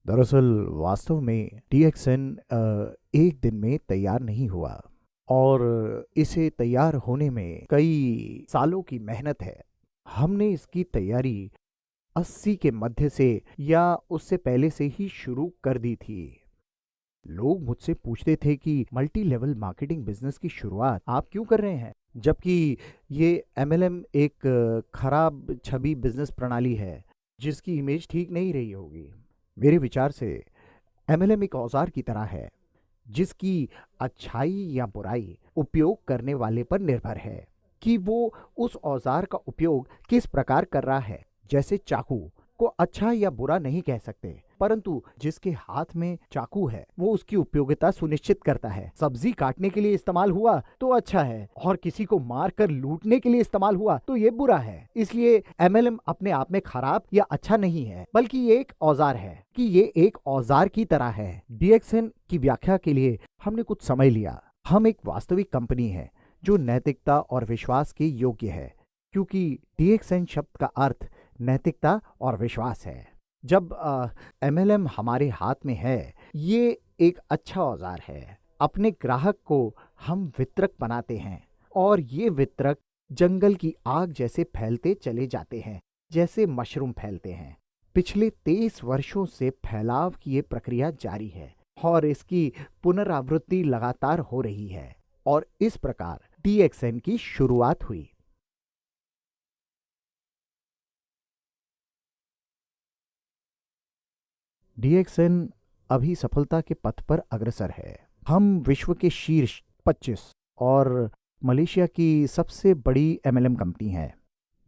दरअसल वास्तव में DXN एक दिन में तैयार नहीं हुआ और इसे तैयार होने में कई सालों की मेहनत है। हमने इसकी तैयारी 80 के मध्य से या उससे पहले से ही शुरू कर दी थी। लोग मुझसे पूछते थे कि मल्टी लेवल मार्केटिंग बिजनेस की शुरुआत आप क्यों कर रहे हैं, जबकि ये MLM एक खराब छवि बिजनेस प्रणाली है जिसकी इमेज ठीक नहीं रही होगी। मेरे विचार से MLM एक औजार की तरह है जिसकी अच्छाई या बुराई उपयोग करने वाले पर निर्भर है कि वो उस औजार का उपयोग किस प्रकार कर रहा है। जैसे चाकू को अच्छा या बुरा नहीं कह सकते, परंतु जिसके हाथ में चाकू है वो उसकी उपयोगिता सुनिश्चित करता है। सब्जी काटने के लिए इस्तेमाल हुआ तो अच्छा है और किसी को मार कर लूटने के लिए इस्तेमाल हुआ तो ये बुरा है। इसलिए MLM अपने आप में खराब या अच्छा नहीं है, बल्कि ये एक औजार है कि ये एक औजार की तरह है। DXN की व्याख्या के लिए हमने कुछ समय लिया। हम एक वास्तविक कंपनी है जो नैतिकता और विश्वास के योग्य है, क्योंकि DXN शब्द का अर्थ नैतिकता और विश्वास है। जब MLM हमारे हाथ में है, ये एक अच्छा औजार है। अपने ग्राहक को हम वितरक बनाते हैं और ये वितरक जंगल की आग जैसे फैलते चले जाते हैं, जैसे मशरूम फैलते हैं। पिछले 23 वर्षों से फैलाव की ये प्रक्रिया जारी है और इसकी पुनरावृत्ति लगातार हो रही है और इस प्रकार DXN की शुरुआत हुई। DXN अभी सफलता के पथ पर अग्रसर है। हम विश्व के शीर्ष 25 और मलेशिया की सबसे बड़ी MLM कंपनी है।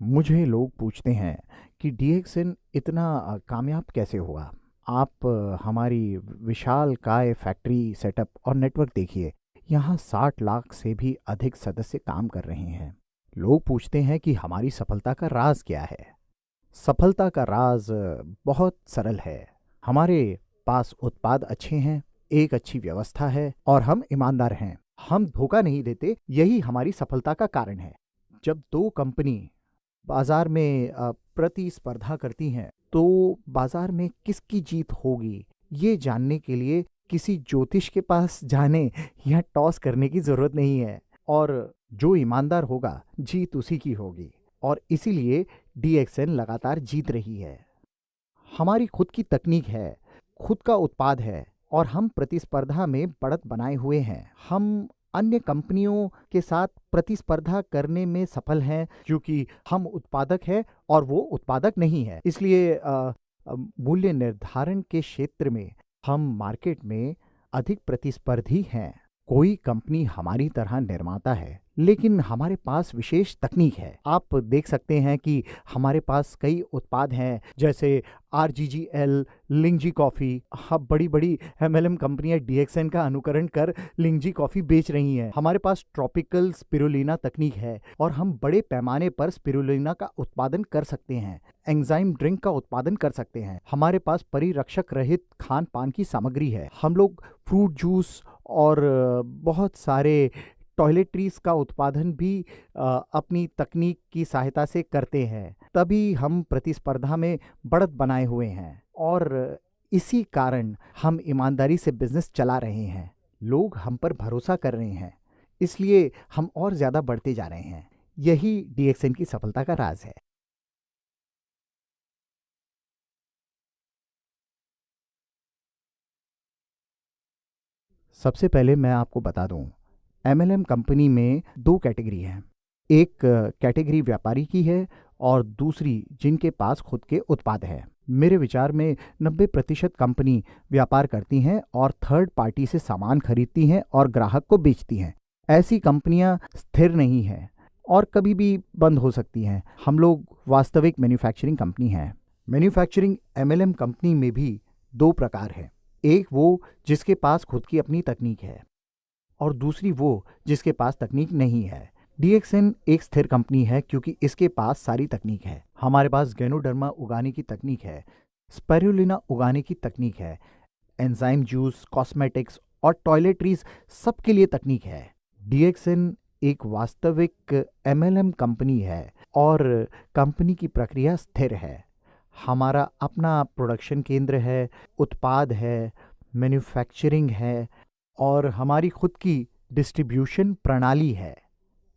मुझे लोग पूछते हैं कि DXN इतना कामयाब कैसे हुआ। आप हमारी विशाल काय फैक्ट्री सेटअप और नेटवर्क देखिए। यहाँ 60 लाख से भी अधिक सदस्य काम कर रहे हैं। लोग पूछते हैं कि हमारी सफलता का राज क्या है। सफलता का राज बहुत सरल है। हमारे पास उत्पाद अच्छे हैं, एक अच्छी व्यवस्था है और हम ईमानदार हैं। हम धोखा नहीं देते, यही हमारी सफलता का कारण है। जब दो कंपनी बाजार में प्रतिस्पर्धा करती हैं तो बाजार में किसकी जीत होगी ये जानने के लिए किसी ज्योतिष के पास जाने या टॉस करने की जरूरत नहीं है, और जो ईमानदार होगा जीत उसी की होगी। और इसीलिए DXN लगातार जीत रही है। हमारी खुद की तकनीक है, खुद का उत्पाद है और हम प्रतिस्पर्धा में बढ़त बनाए हुए हैं। हम अन्य कंपनियों के साथ प्रतिस्पर्धा करने में सफल हैं क्योंकि हम उत्पादक हैं और वो उत्पादक नहीं है। इसलिए मूल्य निर्धारण के क्षेत्र में हम मार्केट में अधिक प्रतिस्पर्धी हैं। कोई कंपनी हमारी तरह निर्माता है, लेकिन हमारे पास विशेष तकनीक है। आप देख सकते हैं कि हमारे पास कई उत्पाद हैं, जैसे RGGL, लिंगजी कॉफ़ी। अब बड़ी बड़ी MLM कंपनियां DXN का अनुकरण कर लिंगजी कॉफ़ी बेच रही हैं। हमारे पास ट्रॉपिकल स्पिरुलिना तकनीक है और हम बड़े पैमाने पर स्पिरुलिना का उत्पादन कर सकते हैं। एंजाइम ड्रिंक का उत्पादन कर सकते हैं। हमारे पास परिरक्षक रहित खान पान की सामग्री है। हम लोग फ्रूट जूस और बहुत सारे टॉयलेटरीज का उत्पादन भी अपनी तकनीक की सहायता से करते हैं। तभी हम प्रतिस्पर्धा में बढ़त बनाए हुए हैं और इसी कारण हम ईमानदारी से बिजनेस चला रहे हैं। लोग हम पर भरोसा कर रहे हैं, इसलिए हम और ज़्यादा बढ़ते जा रहे हैं। यही DXN की सफलता का राज है। सबसे पहले मैं आपको बता दूं, MLM कंपनी में दो कैटेगरी हैं। एक कैटेगरी व्यापारी की है और दूसरी जिनके पास खुद के उत्पाद है। मेरे विचार में 90% कंपनी व्यापार करती हैं और थर्ड पार्टी से सामान खरीदती हैं और ग्राहक को बेचती हैं। ऐसी कंपनियां स्थिर नहीं हैं और कभी भी बंद हो सकती हैं। हम लोग वास्तविक मैन्युफैक्चरिंग कंपनी हैं। मैन्युफैक्चरिंग MLM कंपनी में भी दो प्रकार हैं। एक वो जिसके पास खुद की अपनी तकनीक है और दूसरी वो जिसके पास तकनीक नहीं है। DXN एक स्थिर कंपनी है क्योंकि इसके पास सारी तकनीक है। हमारे पास गैनोडर्मा उगाने की तकनीक है, स्पाइरुलिना उगाने की तकनीक है, एंजाइम जूस, कॉस्मेटिक्स और टॉयलेटरीज सबके लिए तकनीक है। DXN एक वास्तविक MLM कंपनी है और कंपनी की प्रक्रिया स्थिर है। हमारा अपना प्रोडक्शन केंद्र है, उत्पाद है, मैन्युफैक्चरिंग है और हमारी खुद की डिस्ट्रीब्यूशन प्रणाली है।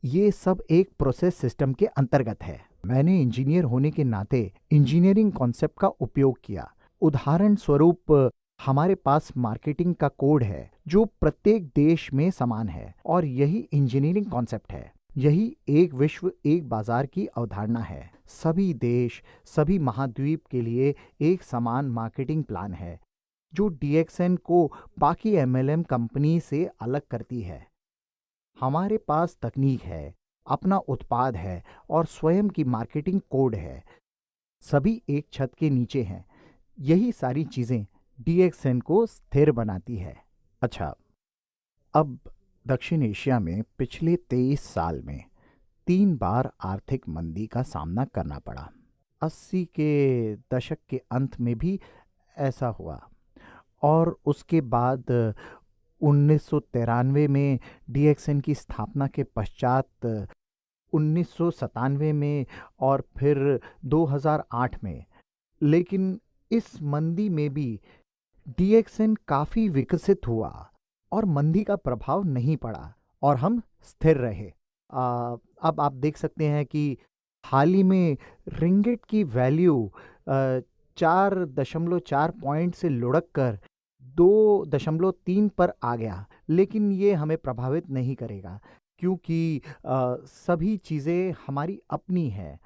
ये सब एक प्रोसेस सिस्टम के अंतर्गत है। मैंने इंजीनियर होने के नाते इंजीनियरिंग कॉन्सेप्ट का उपयोग किया। उदाहरण स्वरूप हमारे पास मार्केटिंग का कोड है जो प्रत्येक देश में समान है और यही इंजीनियरिंग कॉन्सेप्ट है। यही एक विश्व एक बाजार की अवधारणा है। सभी देश, सभी महाद्वीप के लिए एक समान मार्केटिंग प्लान है जो डीएक्सएन को बाकी एमएलएम कंपनी से अलग करती है। हमारे पास तकनीक है, अपना उत्पाद है और स्वयं की मार्केटिंग कोड है। सभी एक छत के नीचे हैं। यही सारी चीजें डीएक्सएन को स्थिर बनाती है। अच्छा, अब दक्षिण एशिया में पिछले 23 साल में 3 बार आर्थिक मंदी का सामना करना पड़ा। 80 के दशक के अंत में भी ऐसा हुआ और उसके बाद 1993 में डीएक्सएन की स्थापना के पश्चात 1997 में और फिर 2008 में। लेकिन इस मंदी में भी डीएक्सएन काफी विकसित हुआ और मंदी का प्रभाव नहीं पड़ा और हम स्थिर रहे। अब आप देख सकते हैं कि हाल ही में रिंगिट की वैल्यू 4.4 पॉइंट से लुढ़क कर 2.3 पर आ गया। लेकिन ये हमें प्रभावित नहीं करेगा क्योंकि सभी चीज़ें हमारी अपनी हैं।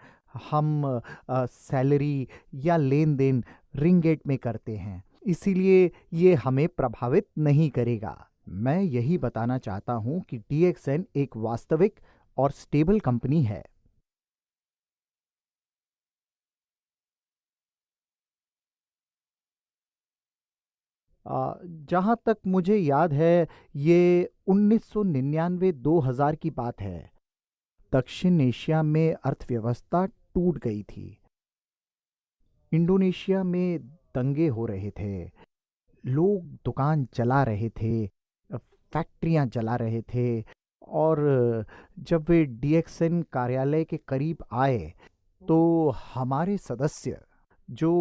हम सैलरी या लेन देन रिंगेट में करते हैं, इसीलिए ये हमें प्रभावित नहीं करेगा। मैं यही बताना चाहता हूँ कि डीएक्सएन एक वास्तविक और स्टेबल कंपनी है। जहाँ तक मुझे याद है, ये 1999-2000 की बात है। दक्षिण एशिया में अर्थव्यवस्था टूट गई थी। इंडोनेशिया में दंगे हो रहे थे, लोग दुकान जला रहे थे, फैक्ट्रियां जला रहे थे और जब वे डीएक्सएन कार्यालय के करीब आए तो हमारे सदस्य जो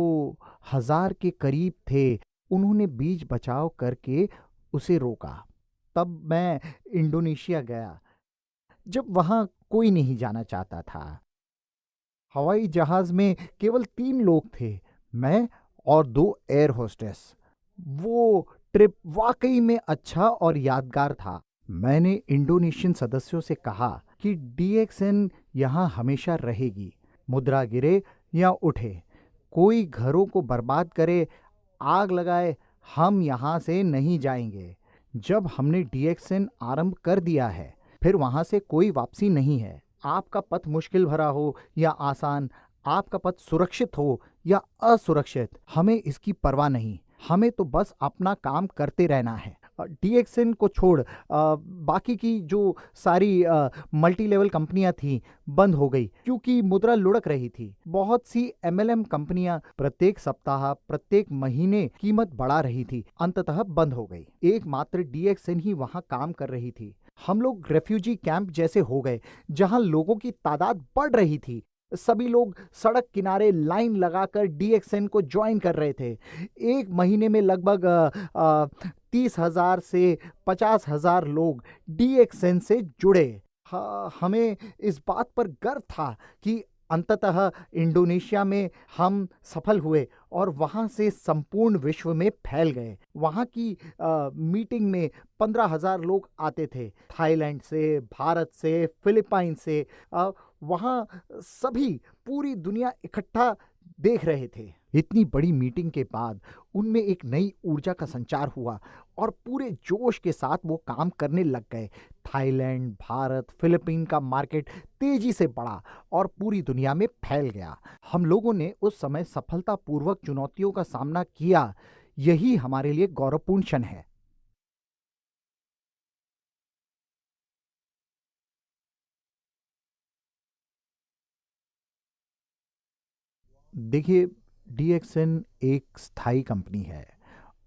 1000 के करीब थे, उन्होंने बीच बचाव करके उसे रोका। तब मैं इंडोनेशिया गया जब वहां कोई नहीं जाना चाहता था। हवाई जहाज में केवल 3 लोग थे, मैं और 2 एयर होस्टेस। वो ट्रिप वाकई में अच्छा और यादगार था। मैंने इंडोनेशियन सदस्यों से कहा कि डीएक्सएन यहाँ हमेशा रहेगी। मुद्रा गिरे या उठे, कोई घरों को बर्बाद करे, आग लगाए, हम यहाँ से नहीं जाएंगे। जब हमने डीएक्सएन आरंभ कर दिया है, फिर वहाँ से कोई वापसी नहीं है। आपका पथ मुश्किल भरा हो या आसान, आपका पथ सुरक्षित हो या असुरक्षित, हमें इसकी परवाह नहीं। हमें तो बस अपना काम करते रहना है। डीएक्सएन को छोड़ बाकी की जो सारी मल्टी लेवल कंपनियां थीं बंद हो गई क्योंकि मुद्रा लुढ़क रही थी। बहुत सी एमएलएम कंपनियां प्रत्येक सप्ताह, प्रत्येक महीने कीमत बढ़ा रही थी, अंततः बंद हो गई। एकमात्र डीएक्सएन ही वहां काम कर रही थी। हम लोग रेफ्यूजी कैंप जैसे हो गए जहां लोगों की तादाद बढ़ रही थी। सभी लोग सड़क किनारे लाइन लगाकर डीएक्सएन को ज्वाइन कर रहे थे। एक महीने में लगभग 30,000 से 50,000 लोग डीएक्सएन से जुड़े। हमें इस बात पर गर्व था कि अंततः इंडोनेशिया में हम सफल हुए और वहाँ से संपूर्ण विश्व में फैल गए। वहाँ की मीटिंग में 15,000 लोग आते थे, थाईलैंड से, भारत से, फिलीपाइन से। वहाँ सभी, पूरी दुनिया इकट्ठा देख रहे थे। इतनी बड़ी मीटिंग के बाद उनमें एक नई ऊर्जा का संचार हुआ और पूरे जोश के साथ वो काम करने लग गए। थाईलैंड, भारत, फिलीपीन का मार्केट तेजी से बढ़ा और पूरी दुनिया में फैल गया। हम लोगों ने उस समय सफलतापूर्वक चुनौतियों का सामना किया। यही हमारे लिए गौरवपूर्ण क्षण है। देखिए, डीएक्सएन एक स्थायी कंपनी है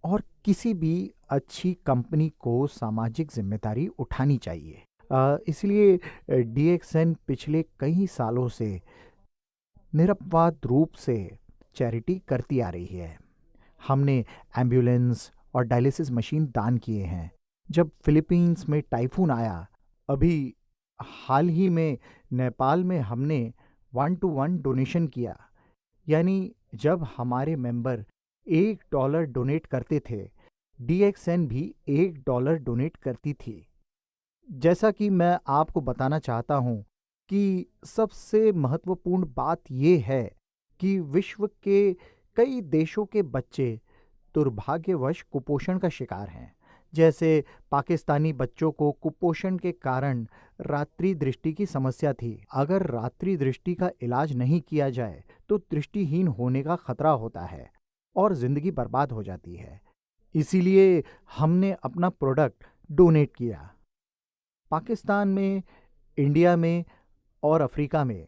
और किसी भी अच्छी कंपनी को सामाजिक जिम्मेदारी उठानी चाहिए। इसलिए डीएक्सएन पिछले कई सालों से निरपवाद रूप से चैरिटी करती आ रही है। हमने एम्बुलेंस और डायलिसिस मशीन दान किए हैं। जब फिलीपींस में टाइफून आया, अभी हाल ही में नेपाल में हमने 1-to-1 डोनेशन किया। यानी जब हमारे मेंबर $1 डोनेट करते थे, DXN भी $1 डोनेट करती थी। जैसा कि मैं आपको बताना चाहता हूँ कि सबसे महत्वपूर्ण बात यह है कि विश्व के कई देशों के बच्चे दुर्भाग्यवश कुपोषण का शिकार हैं। जैसे पाकिस्तानी बच्चों को कुपोषण के कारण रात्रि दृष्टि की समस्या थी। अगर रात्रि दृष्टि का इलाज नहीं किया जाए तो दृष्टिहीन होने का खतरा होता है और जिंदगी बर्बाद हो जाती है। इसीलिए हमने अपना प्रोडक्ट डोनेट किया। पाकिस्तान में, इंडिया में और अफ्रीका में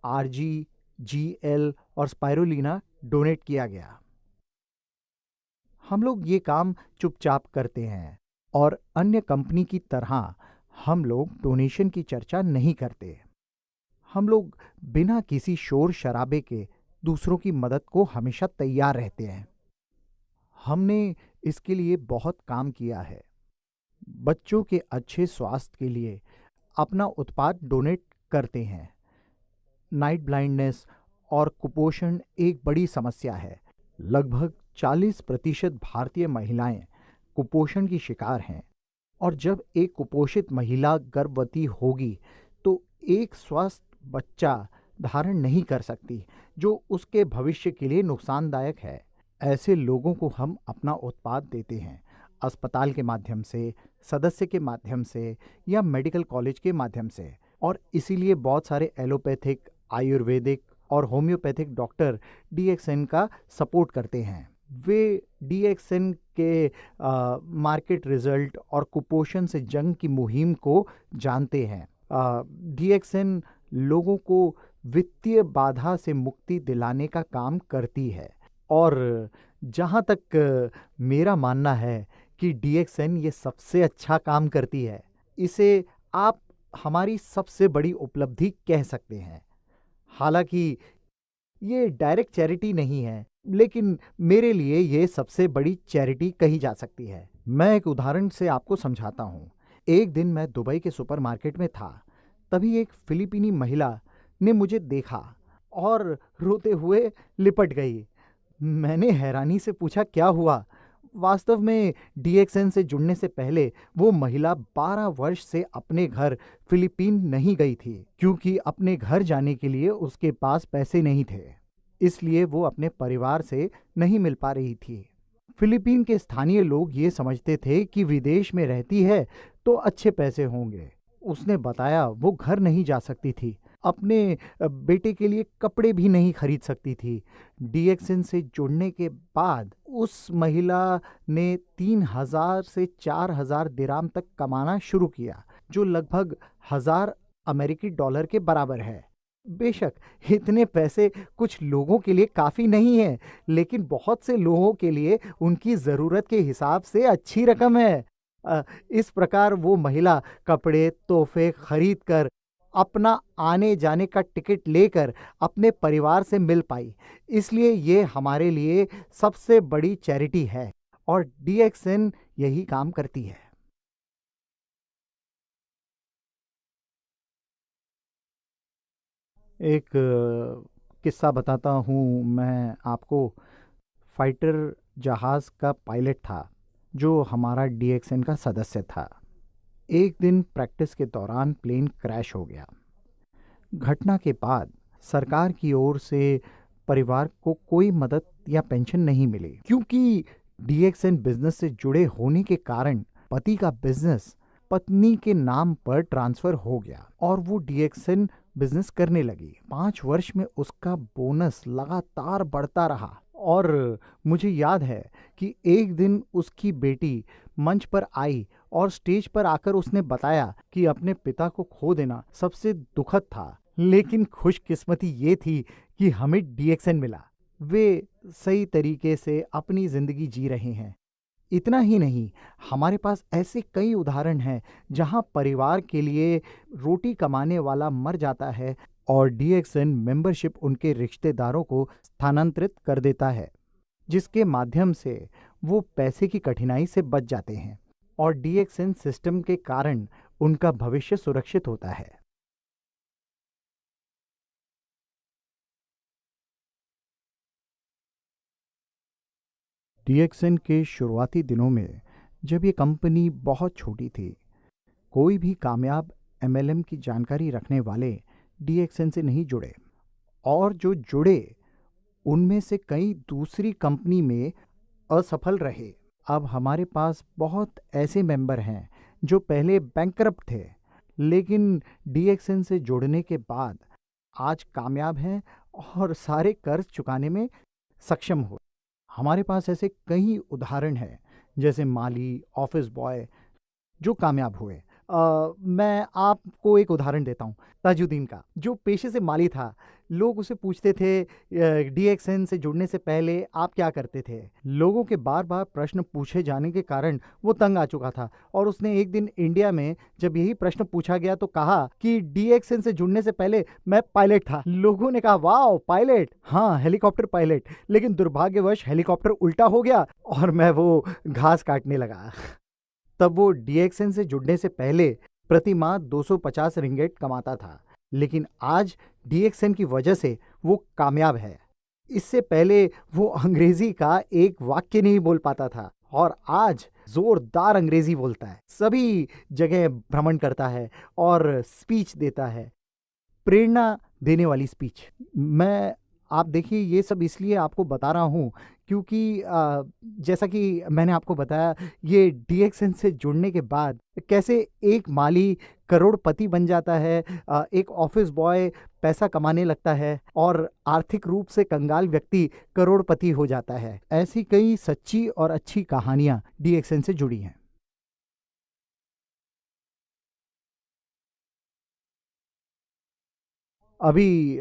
RG, GL और स्पाइरुलिना डोनेट किया गया। हम लोग ये काम चुपचाप करते हैं और अन्य कंपनी की तरह हम लोग डोनेशन की चर्चा नहीं करते। हम लोग बिना किसी शोर शराबे के दूसरों की मदद को हमेशा तैयार रहते हैं। हमने इसके लिए बहुत काम किया है। बच्चों के अच्छे स्वास्थ्य के लिए अपना उत्पाद डोनेट करते हैं। नाइट ब्लाइंडनेस और कुपोषण एक बड़ी समस्या है। लगभग 40% भारतीय महिलाएं कुपोषण की शिकार हैं और जब एक कुपोषित महिला गर्भवती होगी तो एक स्वस्थ बच्चा धारण नहीं कर सकती, जो उसके भविष्य के लिए नुकसानदायक है। ऐसे लोगों को हम अपना उत्पाद देते हैं, अस्पताल के माध्यम से, सदस्य के माध्यम से या मेडिकल कॉलेज के माध्यम से। और इसीलिए बहुत सारे एलोपैथिक, आयुर्वेदिक और होम्योपैथिक डॉक्टर DXN का सपोर्ट करते हैं। वे DXN के मार्केट रिजल्ट और कुपोषण से जंग की मुहिम को जानते हैं। DXN लोगों को वित्तीय बाधा से मुक्ति दिलाने का काम करती है और जहाँ तक मेरा मानना है कि DXN ये सबसे अच्छा काम करती है। इसे आप हमारी सबसे बड़ी उपलब्धि कह सकते हैं। हालांकि ये डायरेक्ट चैरिटी नहीं है, लेकिन मेरे लिए ये सबसे बड़ी चैरिटी कही जा सकती है। मैं एक उदाहरण से आपको समझाता हूँ। एक दिन मैं दुबई के सुपरमार्केट में था, तभी एक फिलीपीनी महिला ने मुझे देखा और रोते हुए लिपट गई। मैंने हैरानी से पूछा, क्या हुआ? वास्तव में DXN से जुड़ने से पहले वो महिला 12 वर्ष से अपने घर फिलीपीन नहीं गई थी, क्योंकि अपने घर जाने के लिए उसके पास पैसे नहीं थे। इसलिए वो अपने परिवार से नहीं मिल पा रही थी। फिलीपीन के स्थानीय लोग ये समझते थे कि विदेश में रहती है तो अच्छे पैसे होंगे। उसने बताया वो घर नहीं जा सकती थी, अपने बेटे के लिए कपड़े भी नहीं खरीद सकती थी। DXN से जुड़ने के बाद उस महिला ने 3,000 से 4,000 दिराम तक कमाना शुरू किया, जो लगभग $1,000 के बराबर है। बेशक इतने पैसे कुछ लोगों के लिए काफ़ी नहीं है, लेकिन बहुत से लोगों के लिए उनकी ज़रूरत के हिसाब से अच्छी रकम है। इस प्रकार वो महिला कपड़े, तोहफे खरीद कर, अपना आने जाने का टिकट लेकर अपने परिवार से मिल पाई। इसलिए ये हमारे लिए सबसे बड़ी चैरिटी है और DXN यही काम करती है। एक किस्सा बताता हूँ मैं आपको। फाइटर जहाज़ का पायलट था जो हमारा DXN का सदस्य था। एक दिन प्रैक्टिस के दौरान प्लेन क्रैश हो गया। घटना के बाद सरकार की ओर से परिवार को कोई मदद या पेंशन नहीं मिली, क्योंकि DXN बिजनेस से जुड़े होने के कारण पति का बिजनेस पत्नी के नाम पर ट्रांसफर हो गया और वो DXN बिजनेस करने लगी। 5 वर्ष में उसका बोनस लगातार बढ़ता रहा और मुझे याद है कि एक दिन उसकी बेटी मंच पर आई और स्टेज पर आकर उसने बताया कि अपने पिता को खो देना सबसे दुखद था, लेकिन खुशकिस्मती ये थी कि हमें DXN मिला। वे सही तरीके से अपनी जिंदगी जी रहे हैं। इतना ही नहीं, हमारे पास ऐसे कई उदाहरण हैं जहां परिवार के लिए रोटी कमाने वाला मर जाता है और DXN मेंबरशिप उनके रिश्तेदारों को स्थानांतरित कर देता है, जिसके माध्यम से वो पैसे की कठिनाई से बच जाते हैं और DXN सिस्टम के कारण उनका भविष्य सुरक्षित होता है। DXN के शुरुआती दिनों में जब ये कंपनी बहुत छोटी थी, कोई भी कामयाब MLM की जानकारी रखने वाले DXN से नहीं जुड़े, और जो जुड़े उनमें से कई दूसरी कंपनी में असफल रहे। अब हमारे पास बहुत ऐसे मेंबर हैं जो पहले बैंकरप्ट थे, लेकिन DXN से जुड़ने के बाद आज कामयाब हैं और सारे कर्ज चुकाने में सक्षम हो। हमारे पास ऐसे कई उदाहरण हैं, जैसे माली, ऑफिस बॉय जो कामयाब हुए। मैं आपको एक उदाहरण देता हूँ, ताजुद्दीन का, जो पेशे से माली था। लोग उसे पूछते थे DXN से जुड़ने से पहले आप क्या करते थे। लोगों के बार बार प्रश्न पूछे जाने के कारण वो तंग आ चुका था और उसने एक दिन इंडिया में जब यही प्रश्न पूछा गया तो कहा कि DXN से जुड़ने से पहले मैं पायलट था। लोगों ने कहा, वाह पायलट, हाँ हेलीकॉप्टर पायलट, लेकिन दुर्भाग्यवश हेलीकॉप्टर उल्टा हो गया और मैं वो घास काटने लगा। तब वो DXN से जुड़ने से पहले प्रति माह 250 रिंगेट कमाता था, लेकिन आज DXN की वजह से वो कामयाब है। इससे पहले वो अंग्रेजी का एक वाक्य नहीं बोल पाता था और आज जोरदार अंग्रेजी बोलता है, सभी जगह भ्रमण करता है और स्पीच देता है, प्रेरणा देने वाली स्पीच। आप देखिए, ये सब इसलिए आपको बता रहा हूँ क्योंकि जैसा कि मैंने आपको बताया, ये DXN से जुड़ने के बाद कैसे एक माली करोड़पति बन जाता है, एक ऑफिस बॉय पैसा कमाने लगता है और आर्थिक रूप से कंगाल व्यक्ति करोड़पति हो जाता है। ऐसी कई सच्ची और अच्छी कहानियाँ DXN से जुड़ी हैं। अभी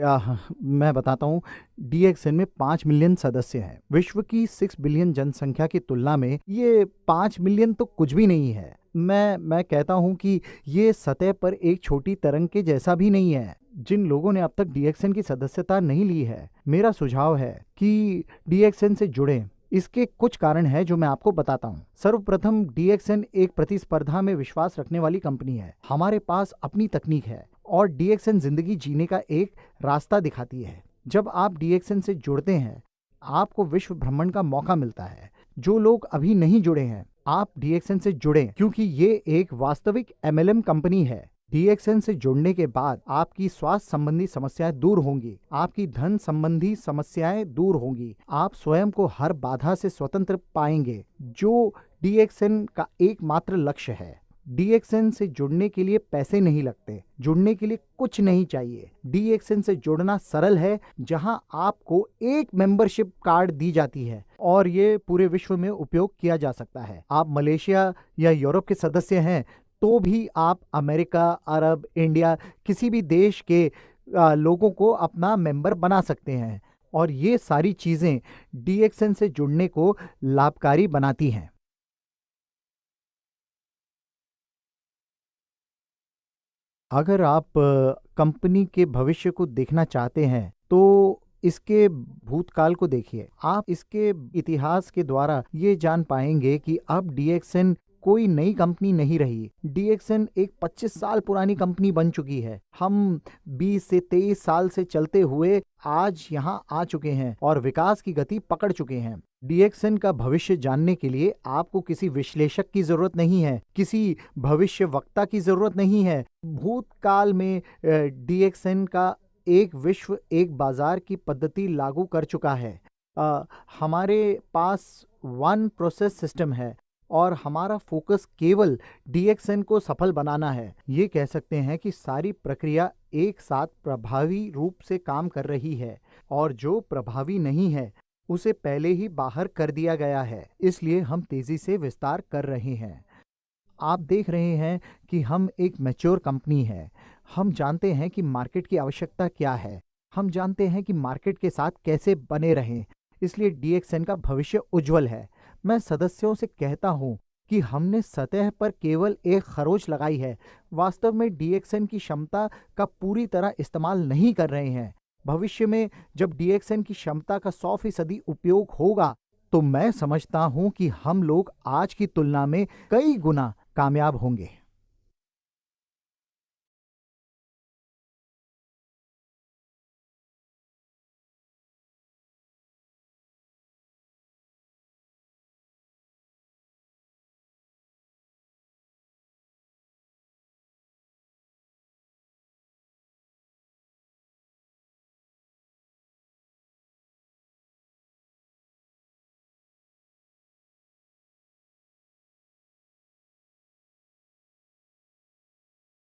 मैं बताता हूँ, DXN में 5 मिलियन सदस्य हैं। विश्व की 6 बिलियन जनसंख्या की तुलना में ये 5 मिलियन तो कुछ भी नहीं है। मैं कहता हूँ कि ये सतह पर एक छोटी तरंग के जैसा भी नहीं है। जिन लोगों ने अब तक DXN की सदस्यता नहीं ली है, मेरा सुझाव है कि DXN से जुड़ें। इसके कुछ कारण हैं जो मैं आपको बताता हूँ। सर्वप्रथम, DXN एक प्रतिस्पर्धा में विश्वास रखने वाली कंपनी है। हमारे पास अपनी तकनीक है और DXN जिंदगी जीने का एक रास्ता दिखाती है। जब आप DXN से जुड़ते हैं, आपको विश्व भ्रमण का मौका मिलता है। जो लोग अभी नहीं जुड़े हैं, आप DXN से जुड़ें क्योंकि ये एक वास्तविक MLM कंपनी है। DXN से जुड़ने के बाद आपकी स्वास्थ्य संबंधी समस्याएं दूर होंगी, आपकी धन संबंधी समस्याएं दूर होंगी, आप स्वयं को हर बाधा से स्वतंत्र पाएंगे, जो DXN का एकमात्र लक्ष्य है। DXN से जुड़ने के लिए पैसे नहीं लगते, जुड़ने के लिए कुछ नहीं चाहिए। DXN से जुड़ना सरल है, जहां आपको एक मेंबरशिप कार्ड दी जाती है और ये पूरे विश्व में उपयोग किया जा सकता है। आप मलेशिया या यूरोप के सदस्य हैं तो भी आप अमेरिका, अरब, इंडिया, किसी भी देश के लोगों को अपना मेंबर बना सकते हैं और ये सारी चीजें DXN से जुड़ने को लाभकारी बनाती हैं। अगर आप कंपनी के भविष्य को देखना चाहते हैं तो इसके भूतकाल को देखिए। आप इसके इतिहास के द्वारा ये जान पाएंगे कि अब DXN कोई नई कंपनी नहीं रही। DXN एक 25 साल पुरानी कंपनी बन चुकी है। हम 20 से 23 साल से चलते हुए आज यहाँ आ चुके हैं और विकास की गति पकड़ चुके हैं। DXN का भविष्य जानने के लिए आपको किसी विश्लेषक की जरूरत नहीं है, किसी भविष्य वक्ता की जरूरत नहीं है। भूतकाल में DXN का एक विश्व एक बाजार की पद्धति लागू कर चुका है। हमारे पास वन प्रोसेस सिस्टम है और हमारा फोकस केवल DXN को सफल बनाना है। ये कह सकते हैं कि सारी प्रक्रिया एक साथ प्रभावी रूप से काम कर रही है और जो प्रभावी नहीं है उसे पहले ही बाहर कर दिया गया है। इसलिए हम तेजी से विस्तार कर रहे हैं। आप देख रहे हैं कि हम एक मैच्योर कंपनी है। हम जानते हैं कि मार्केट की आवश्यकता क्या है, हम जानते हैं कि मार्केट के साथ कैसे बने रहें। इसलिए DXN का भविष्य उज्जवल है। मैं सदस्यों से कहता हूं कि हमने सतह पर केवल एक खरोंच लगाई है, वास्तव में डीएक्सएन की क्षमता का पूरी तरह इस्तेमाल नहीं कर रहे हैं। भविष्य में जब डीएक्सएन की क्षमता का 100% उपयोग होगा तो मैं समझता हूं कि हम लोग आज की तुलना में कई गुना कामयाब होंगे।